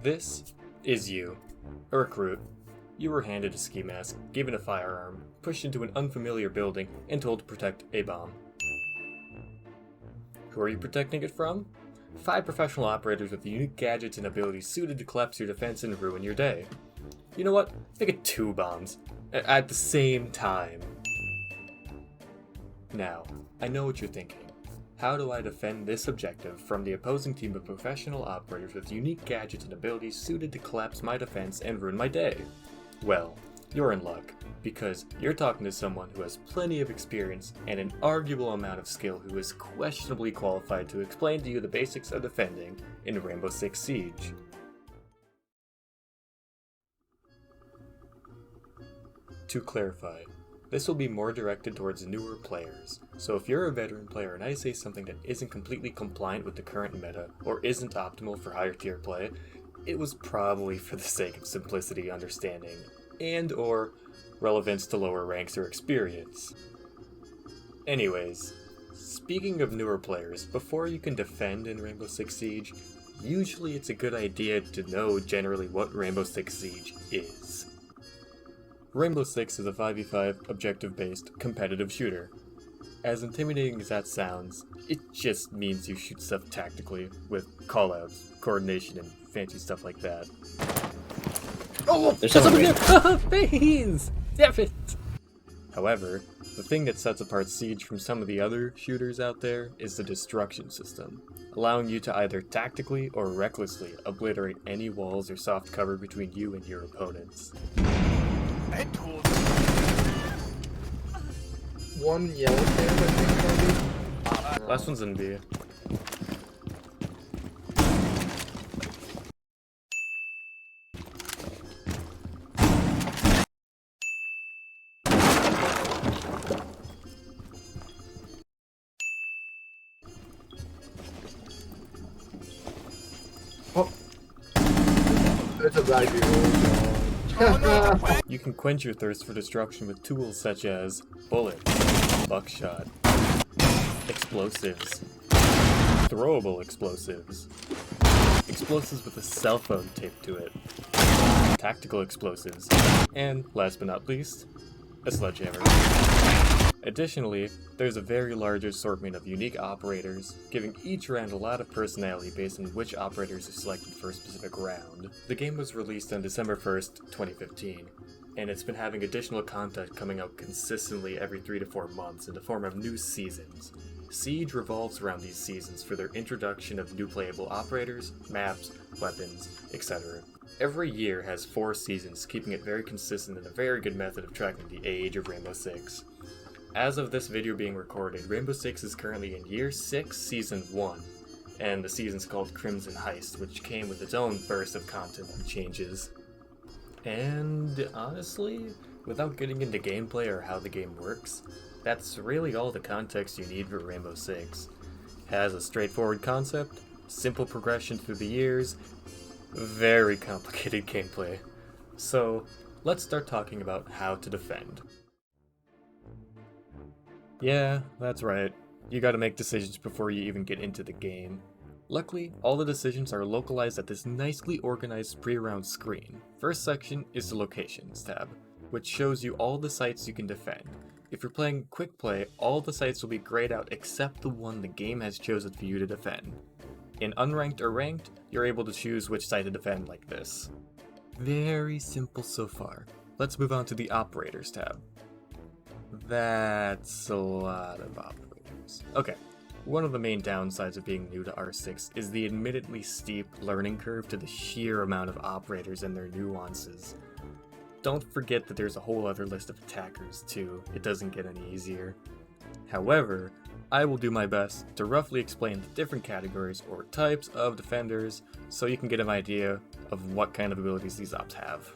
This is you, a recruit. You were handed a ski mask, given a firearm, pushed into an unfamiliar building, and told to protect a bomb. Who are you protecting it from? 5 professional operators with unique gadgets and abilities suited to collapse your defense and ruin your day. You know what? Make it 2 bombs. At the same time. Now, I know what you're thinking. How do I defend this objective from the opposing team of professional operators with unique gadgets and abilities suited to collapse my defense and ruin my day? Well, you're in luck, because you're talking to someone who has plenty of experience and an arguable amount of skill who is questionably qualified to explain to you the basics of defending in Rainbow Six Siege. To clarify, this will be more directed towards newer players, so if you're a veteran player and I say something that isn't completely compliant with the current meta or isn't optimal for higher tier play, it was probably for the sake of simplicity, understanding, and or relevance to lower ranks or experience. Anyways, speaking of newer players, before you can defend in Rainbow Six Siege, usually it's a good idea to know generally what Rainbow Six Siege is. Rainbow Six is a 5v5 objective-based competitive shooter. As intimidating as that sounds, it just means you shoot stuff tactically, with callouts, coordination, and fancy stuff like that. Oh, there's something there! Please! Damn it! However, the thing that sets apart Siege from some of the other shooters out there is the destruction system, allowing you to either tactically or recklessly obliterate any walls or soft cover between you and your opponents. One yellow stand, I think, maybe? Last one's in B. Oh! It's a bad view. You can quench your thirst for destruction with tools such as bullets, buckshot, explosives, throwable explosives, explosives with a cell phone taped to it, tactical explosives, and last but not least, a sledgehammer. Additionally, there's a very large assortment of unique operators, giving each round a lot of personality based on which operators are selected for a specific round. The game was released on December 1st, 2015, and it's been having additional content coming out consistently every 3 to 4 months in the form of new seasons. Siege revolves around these seasons for their introduction of new playable operators, maps, weapons, etc. Every year has 4 seasons, keeping it very consistent and a very good method of tracking the age of Rainbow Six. As of this video being recorded, Rainbow Six is currently in Year 6, Season 1, and the season's called Crimson Heist, which came with its own burst of content and changes. And honestly, without getting into gameplay or how the game works, that's really all the context you need for Rainbow Six. It has a straightforward concept, simple progression through the years, very complicated gameplay. So, let's start talking about how to defend. Yeah, that's right. You gotta make decisions before you even get into the game. Luckily, all the decisions are localized at this nicely organized pre-round screen. First section is the Locations tab, which shows you all the sites you can defend. If you're playing quick play, all the sites will be grayed out except the one the game has chosen for you to defend. In unranked or ranked, you're able to choose which site to defend like this. Very simple so far. Let's move on to the Operators tab. That's a lot of operators. Okay, one of the main downsides of being new to R6 is the admittedly steep learning curve to the sheer amount of operators and their nuances. Don't forget that there's a whole other list of attackers too, it doesn't get any easier. However, I will do my best to roughly explain the different categories or types of defenders so you can get an idea of what kind of abilities these ops have.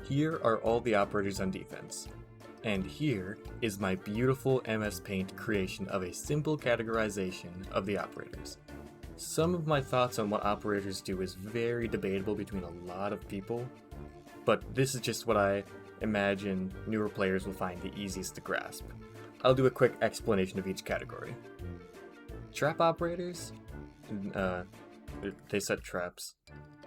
Here are all the operators on defense. And here is my beautiful MS Paint creation of a simple categorization of the operators. Some of my thoughts on what operators do is very debatable between a lot of people, but this is just what I imagine newer players will find the easiest to grasp. I'll do a quick explanation of each category. Trap operators, they set traps.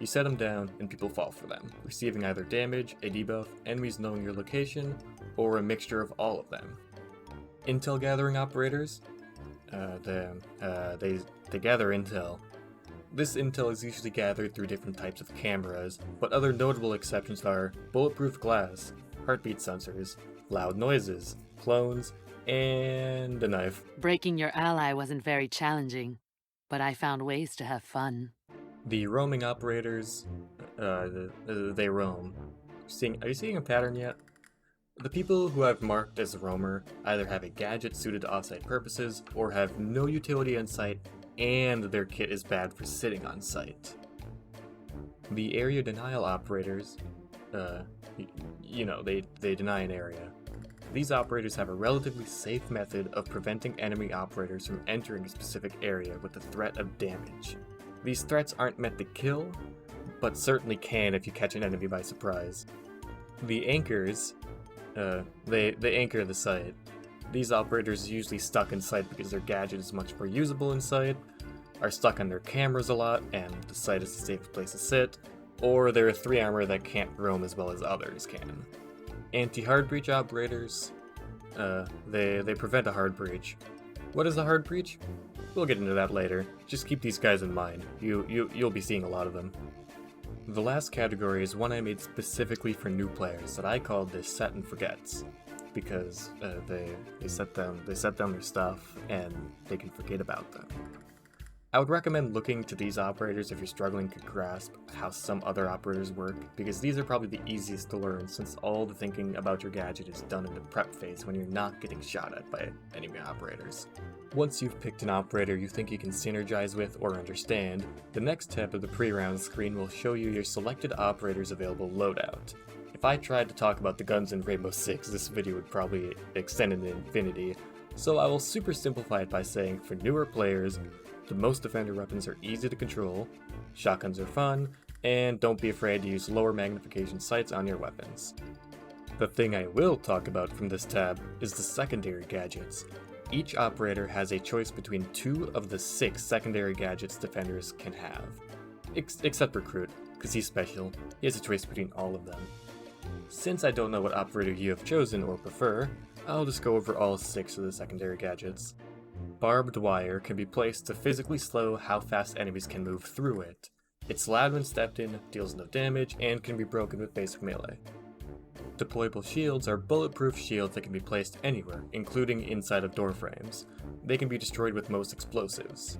You set them down, and people fall for them, receiving either damage, a debuff, enemies knowing your location, or a mixture of all of them. Intel gathering operators? They gather intel. This intel is usually gathered through different types of cameras, but other notable exceptions are bulletproof glass, heartbeat sensors, loud noises, clones, and a knife. Breaking your ally wasn't very challenging, but I found ways to have fun. The roaming operators, they roam. Are you seeing a pattern yet? The people who I've marked as a roamer either have a gadget suited to offsite purposes or have no utility on site and their kit is bad for sitting on site. The area denial operators, they deny an area. These operators have a relatively safe method of preventing enemy operators from entering a specific area with the threat of damage. These threats aren't meant to kill, but certainly can if you catch an enemy by surprise. The anchors, they anchor the site. These operators are usually stuck in sight because their gadget is much more usable in sight, are stuck on their cameras a lot, and the site is the safest place to sit, or they're a 3 armor that can't roam as well as others can. Anti-hard breach operators, they prevent a hard breach. What is a hard breach? We'll get into that later. Just keep these guys in mind. You'll be seeing a lot of them. The last category is one I made specifically for new players that I called the set and forgets, because they set down their stuff and they can forget about them. I would recommend looking to these operators if you're struggling to grasp how some other operators work, because these are probably the easiest to learn since all the thinking about your gadget is done in the prep phase when you're not getting shot at by enemy operators. Once you've picked an operator you think you can synergize with or understand, the next tab of the pre-round screen will show you your selected operator's available loadout. If I tried to talk about the guns in Rainbow Six, this video would probably extend into infinity, so I will super simplify it by saying for newer players, the most defender weapons are easy to control, shotguns are fun, and don't be afraid to use lower magnification sights on your weapons. The thing I will talk about from this tab is the secondary gadgets. Each operator has a choice between 2 of the 6 secondary gadgets defenders can have. Except Recruit, because he's special, he has a choice between all of them. Since I don't know what operator you have chosen or prefer, I'll just go over all 6 of the secondary gadgets. Barbed wire can be placed to physically slow how fast enemies can move through it. It's loud when stepped in, deals no damage, and can be broken with basic melee. Deployable shields are bulletproof shields that can be placed anywhere, including inside of door frames. They can be destroyed with most explosives.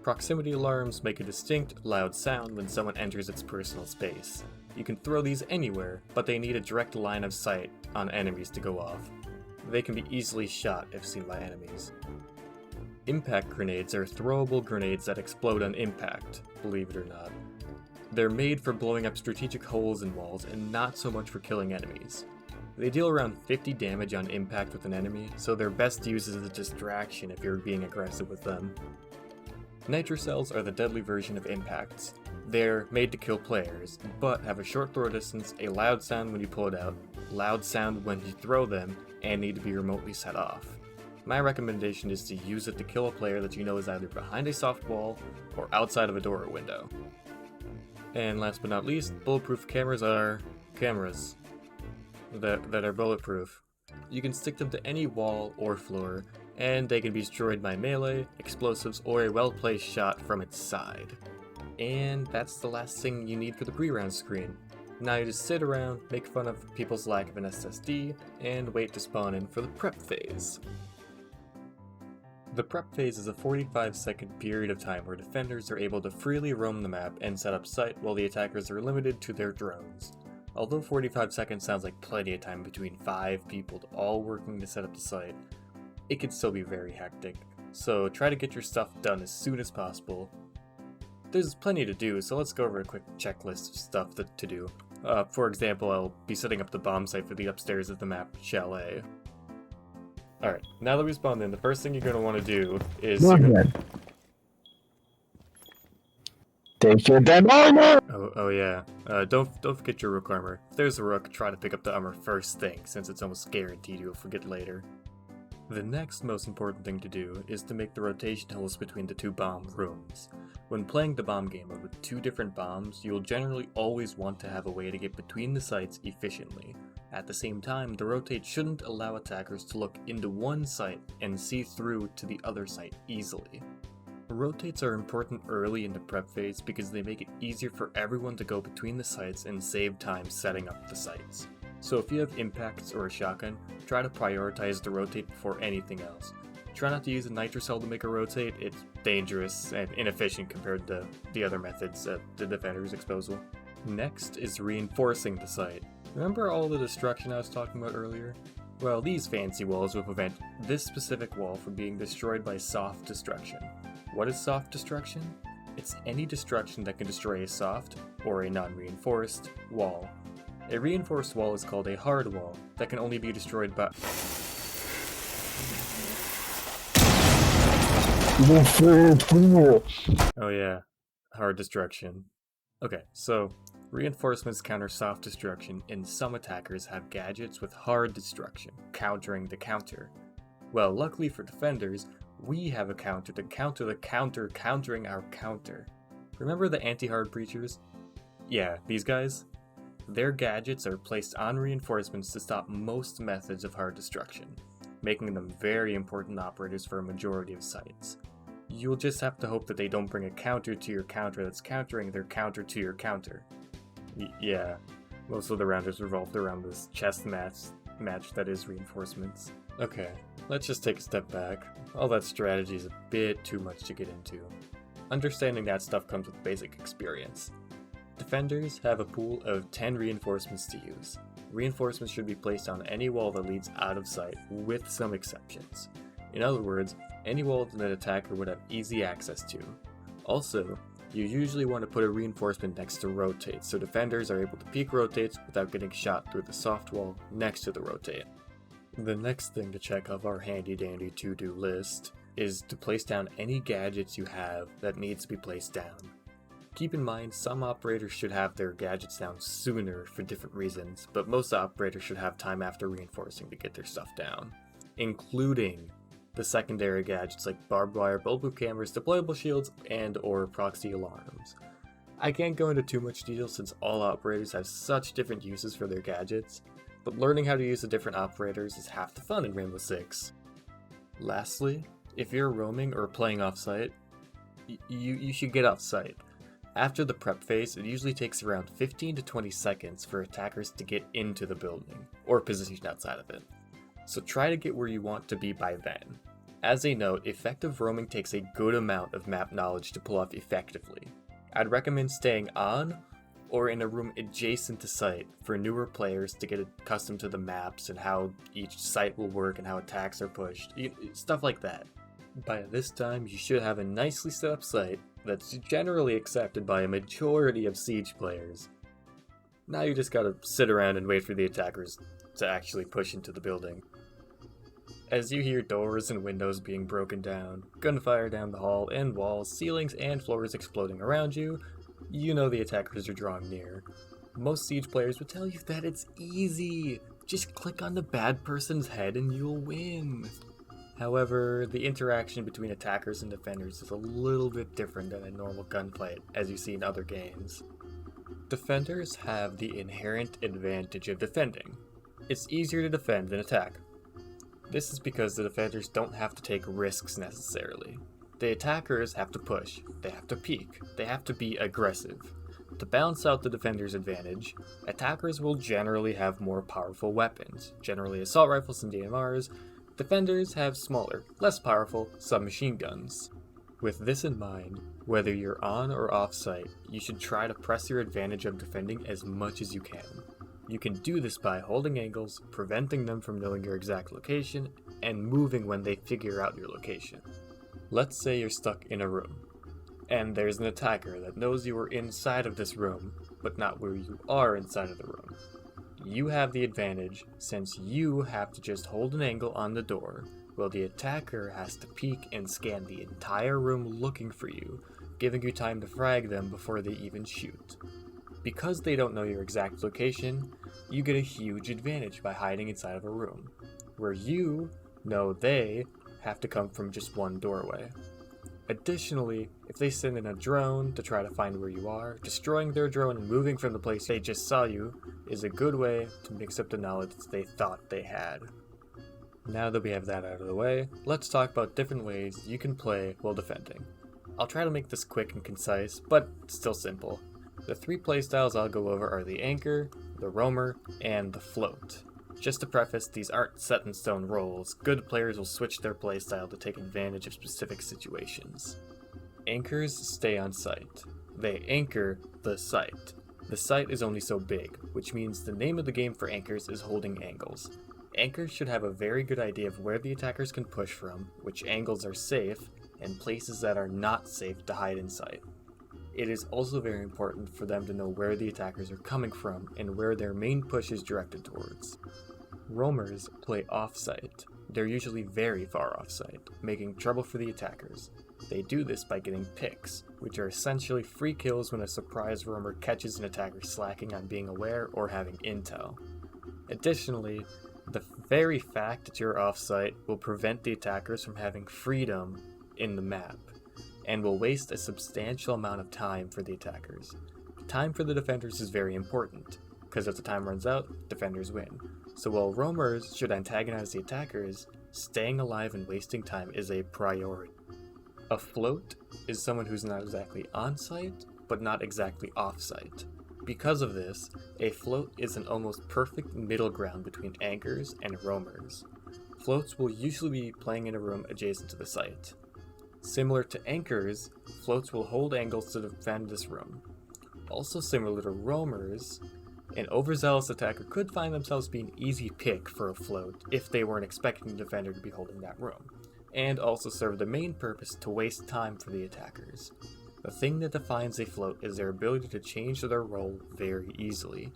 Proximity alarms make a distinct, loud sound when someone enters its personal space. You can throw these anywhere, but they need a direct line of sight on enemies to go off. They can be easily shot if seen by enemies. Impact grenades are throwable grenades that explode on impact, believe it or not. They're made for blowing up strategic holes in walls and not so much for killing enemies. They deal around 50 damage on impact with an enemy, so they're best used as a distraction if you're being aggressive with them. Nitrocells are the deadly version of impacts. They're made to kill players, but have a short throw distance, a loud sound when you pull it out, loud sound when you throw them, and need to be remotely set off. My recommendation is to use it to kill a player that you know is either behind a soft wall or outside of a door or window. And last but not least, bulletproof cameras are cameras that are bulletproof. You can stick them to any wall or floor, and they can be destroyed by melee, explosives, or a well-placed shot from its side. And that's the last thing you need for the pre-round screen. Now you just sit around, make fun of people's lack of an SSD, and wait to spawn in for the prep phase. The prep phase is a 45-second period of time where defenders are able to freely roam the map and set up site while the attackers are limited to their drones. Although 45 seconds sounds like plenty of time between 5 people all working to set up the site, it can still be very hectic, so try to get your stuff done as soon as possible. There's plenty to do, so let's go over a quick checklist of stuff to do. For example, I'll be setting up the bomb site for the upstairs of the map Chalet. Alright, now that we spawned in, the first thing you're going to want to do is... Go ahead. Take your dead armor! Oh yeah. Don't forget your rook armor. If there's a rook, try to pick up the armor first thing, since it's almost guaranteed you'll forget later. The next most important thing to do is to make the rotation holes between the two bomb rooms. When playing the bomb game mode with two different bombs, you'll generally always want to have a way to get between the sites efficiently. At the same time, the rotate shouldn't allow attackers to look into one site and see through to the other site easily. Rotates are important early in the prep phase because they make it easier for everyone to go between the sites and save time setting up the sites. So if you have impacts or a shotgun, try to prioritize the rotate before anything else. Try not to use a nitrocell to make a rotate, it's dangerous and inefficient compared to the other methods at the defender's disposal. Next is reinforcing the site. Remember all the destruction I was talking about earlier? Well, these fancy walls will prevent this specific wall from being destroyed by soft destruction. What is soft destruction? It's any destruction that can destroy a soft, or a non-reinforced, wall. A reinforced wall is called a hard wall that can only be destroyed by... Oh yeah, hard destruction. Okay, so reinforcements counter soft destruction, and some attackers have gadgets with hard destruction, countering the counter. Well, luckily for defenders, we have a counter to counter the counter countering our counter. Remember the anti-hard breachers? Yeah, these guys? Their gadgets are placed on reinforcements to stop most methods of hard destruction, making them very important operators for a majority of sites. You'll just have to hope that they don't bring a counter to your counter that's countering their counter to your counter. Yeah, most of the rounders revolved around this chess match that is reinforcements. Okay, let's just take a step back. All that strategy is a bit too much to get into. Understanding that stuff comes with basic experience. Defenders have a pool of 10 reinforcements to use. Reinforcements should be placed on any wall that leads out of sight, with some exceptions. In other words, any wall that an attacker would have easy access to. Also, you usually want to put a reinforcement next to rotates, so defenders are able to peek rotates without getting shot through the soft wall next to the rotate. The next thing to check off our handy dandy to-do list is to place down any gadgets you have that needs to be placed down. Keep in mind, some operators should have their gadgets down sooner for different reasons, but most operators should have time after reinforcing to get their stuff down, including the secondary gadgets like barbed wire, bulletproof cameras, deployable shields, and or proxy alarms. I can't go into too much detail since all operators have such different uses for their gadgets, but learning how to use the different operators is half the fun in Rainbow Six. Lastly, if you're roaming or playing off-site, you should get off-site. After the prep phase, it usually takes around 15 to 20 seconds for attackers to get into the building, or positioned outside of it. So try to get where you want to be by then. As a note, effective roaming takes a good amount of map knowledge to pull off effectively. I'd recommend staying on or in a room adjacent to site for newer players to get accustomed to the maps and how each site will work and how attacks are pushed, stuff like that. By this time, you should have a nicely set up site that's generally accepted by a majority of Siege players. Now you just gotta sit around and wait for the attackers to actually push into the building. As you hear doors and windows being broken down, gunfire down the hall, and walls, ceilings, and floors exploding around you, you know the attackers are drawing near. Most Siege players would tell you that it's easy. Just click on the bad person's head and you'll win. However, the interaction between attackers and defenders is a little bit different than a normal gunfight, as you see in other games. Defenders have the inherent advantage of defending. It's easier to defend than attack. This is because the defenders don't have to take risks necessarily. The attackers have to push, they have to peek, they have to be aggressive. To balance out the defender's advantage, attackers will generally have more powerful weapons, generally assault rifles and DMRs. Defenders have smaller, less powerful submachine guns. With this in mind, whether you're on or off site, you should try to press your advantage of defending as much as you can. You can do this by holding angles, preventing them from knowing your exact location, and moving when they figure out your location. Let's say you're stuck in a room, and there's an attacker that knows you are inside of this room, but not where you are inside of the room. You have the advantage since you have to just hold an angle on the door, while the attacker has to peek and scan the entire room looking for you, giving you time to frag them before they even shoot. Because they don't know your exact location, you get a huge advantage by hiding inside of a room, where you No, they have to come from just one doorway. Additionally, if they send in a drone to try to find where you are, destroying their drone and moving from the place they just saw you is a good way to mix up the knowledge they thought they had. Now that we have that out of the way, let's talk about different ways you can play while defending. I'll try to make this quick and concise, but still simple. The 3 playstyles I'll go over are the Anchor, the Roamer, and the Float. Just to preface, these aren't set in stone roles. Good players will switch their playstyle to take advantage of specific situations. Anchors stay on site. They anchor the site. The site is only so big, which means the name of the game for anchors is holding angles. Anchors should have a very good idea of where the attackers can push from, which angles are safe, and places that are not safe to hide in sight. It is also very important for them to know where the attackers are coming from and where their main push is directed towards. Roamers play off-site. They're usually very far off-site, making trouble for the attackers. They do this by getting picks, which are essentially free kills when a surprise roamer catches an attacker slacking on being aware or having intel. Additionally, the very fact that you're off-site will prevent the attackers from having freedom in the map, and will waste a substantial amount of time for the attackers. Time for the defenders is very important, because if the time runs out, defenders win. So while roamers should antagonize the attackers, staying alive and wasting time is a priority. A float is someone who's not exactly on-site, but not exactly off-site. Because of this, a float is an almost perfect middle ground between anchors and roamers. Floats will usually be playing in a room adjacent to the site. Similar to anchors, floats will hold angles to defend this room. Also similar to roamers, an overzealous attacker could find themselves being an easy pick for a float if they weren't expecting the defender to be holding that room, and also serve the main purpose to waste time for the attackers. The thing that defines a float is their ability to change their role very easily.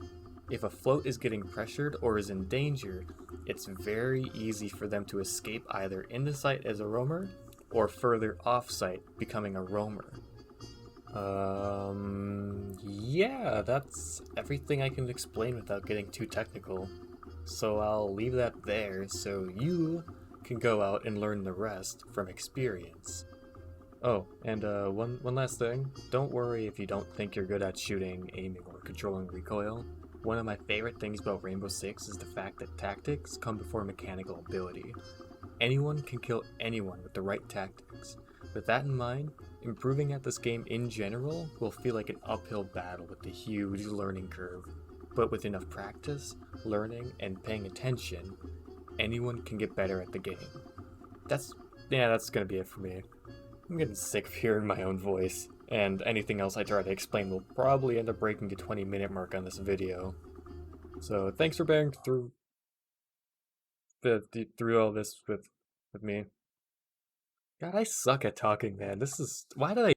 If a float is getting pressured or is in danger, it's very easy for them to escape either in the site as a roamer, or further off-site, becoming a roamer. Yeah, that's everything I can explain without getting too technical. So I'll leave that there so you can go out and learn the rest from experience. Oh, and one last thing. Don't worry if you don't think you're good at shooting, aiming, or controlling recoil. One of my favorite things about Rainbow Six is the fact that tactics come before mechanical ability. Anyone can kill anyone with the right tactics. With that in mind, improving at this game in general will feel like an uphill battle with a huge learning curve. But with enough practice, learning, and paying attention, anyone can get better at the game. That's gonna be it for me. I'm getting sick of hearing my own voice, and anything else I try to explain will probably end up breaking the 20-minute mark on this video. So thanks for bearing through all this with me. God, I suck at talking, man. Why did I